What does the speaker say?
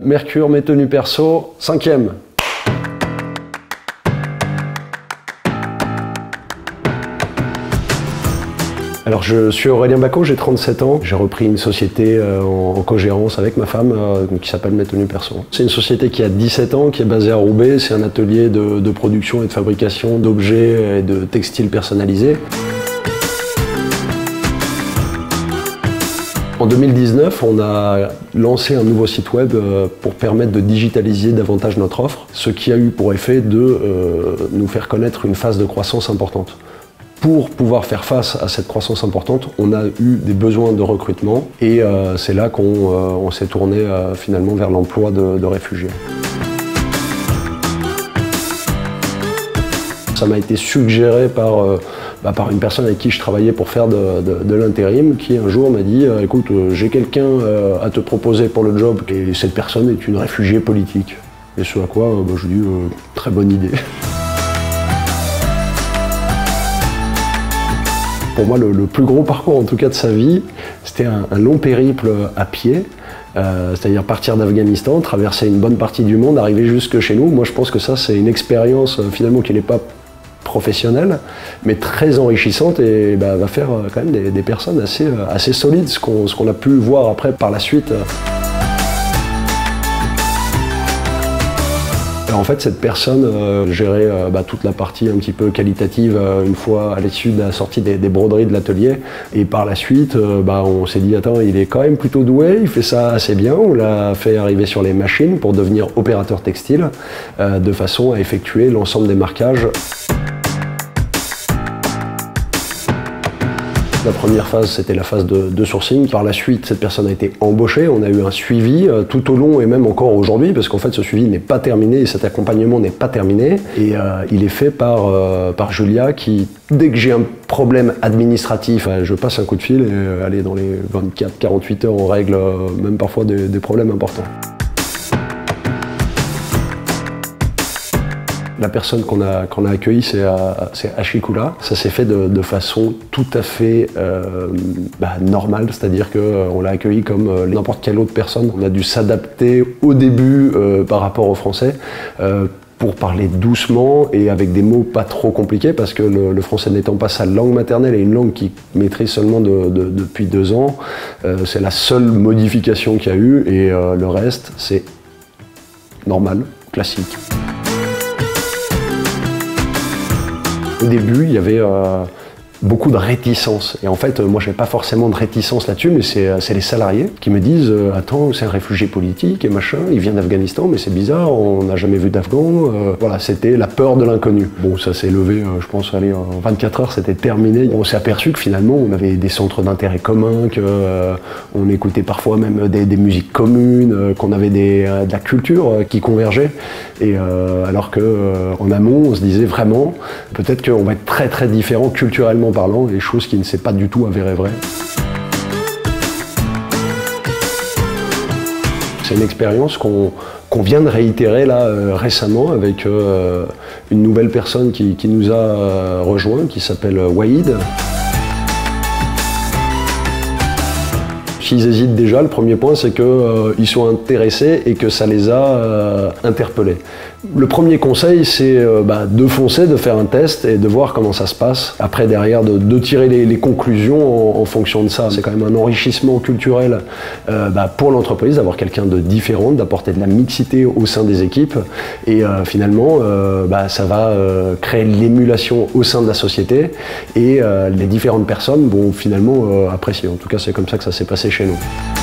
Mercure, mes tenues perso, 5e. Alors je suis Aurélien Bacot, j'ai 37 ans. J'ai repris une société en co-gérance avec ma femme qui s'appelle Mes Tenues Perso. C'est une société qui a 17 ans, qui est basée à Roubaix. C'est un atelier de production et de fabrication d'objets et de textiles personnalisés. En 2019, on a lancé un nouveau site web pour permettre de digitaliser davantage notre offre, ce qui a eu pour effet de nous faire connaître une phase de croissance importante. Pour pouvoir faire face à cette croissance importante, on a eu des besoins de recrutement et c'est là qu'on s'est tourné finalement vers l'emploi de réfugiés. Ça m'a été suggéré par une personne avec qui je travaillais pour faire de l'intérim, qui un jour m'a dit « Écoute, j'ai quelqu'un à te proposer pour le job et cette personne est une réfugiée politique ». Et ce à quoi je dis « Très bonne idée ». Pour moi, le plus gros parcours, en tout cas de sa vie, c'était un long périple à pied, c'est-à-dire partir d'Afghanistan, traverser une bonne partie du monde, arriver jusque chez nous. Moi, je pense que ça, c'est une expérience finalement qui n'est pas professionnelle, mais très enrichissante et va faire quand même des personnes assez solides, ce qu'on a pu voir après par la suite. En fait, cette personne gérait toute la partie un petit peu qualitative une fois à l'issue de la sortie des broderies de l'atelier. Et par la suite, on s'est dit, attends, il est quand même plutôt doué, il fait ça assez bien. On l'a fait arriver sur les machines pour devenir opérateur textile, de façon à effectuer l'ensemble des marquages. La première phase, c'était la phase de sourcing. Par la suite, cette personne a été embauchée. On a eu un suivi tout au long et même encore aujourd'hui, parce qu'en fait, ce suivi n'est pas terminé et cet accompagnement n'est pas terminé. Et il est fait par Julia qui, dès que j'ai un problème administratif, je passe un coup de fil et allez, dans les 24-48 heures, on règle même parfois des problèmes importants. La personne qu'on a accueillie, c'est Ashikula. Ça s'est fait de façon tout à fait normale, c'est-à-dire qu'on l'a accueillie comme n'importe quelle autre personne. On a dû s'adapter au début par rapport au français pour parler doucement et avec des mots pas trop compliqués parce que le français n'étant pas sa langue maternelle et une langue qu'il maîtrise seulement depuis 2 ans, c'est la seule modification qu'il y a eu et le reste, c'est normal, classique. Au début, il y avait beaucoup de réticence. Et en fait, moi, je n'avais pas forcément de réticence là-dessus, mais c'est les salariés qui me disent « Attends, c'est un réfugié politique et machin, il vient d'Afghanistan, mais c'est bizarre, on n'a jamais vu d'Afghan. » Voilà, c'était la peur de l'inconnu. Bon, ça s'est levé, je pense, allez, en 24 heures, c'était terminé. On s'est aperçu que finalement, on avait des centres d'intérêt communs, qu'on écoutait parfois même des musiques communes, qu'on avait de la culture qui convergeait. Et alors qu'en amont, on se disait vraiment, peut-être qu'on va être très très différents culturellement parlant, des choses qui ne s'est pas du tout avérées vraies. C'est une expérience qu'on vient de réitérer là récemment avec une nouvelle personne qui nous a rejoint, qui s'appelle Wahid. S'ils hésitent déjà, le premier point, c'est qu'ils sont intéressés et que ça les a interpellés. Le premier conseil, c'est de foncer, de faire un test et de voir comment ça se passe. Après, derrière, de tirer les conclusions en fonction de ça. C'est quand même un enrichissement culturel pour l'entreprise, d'avoir quelqu'un de différent, d'apporter de la mixité au sein des équipes. Et finalement, ça va créer l'émulation au sein de la société et les différentes personnes vont finalement apprécier. En tout cas, c'est comme ça que ça s'est passé chez nous.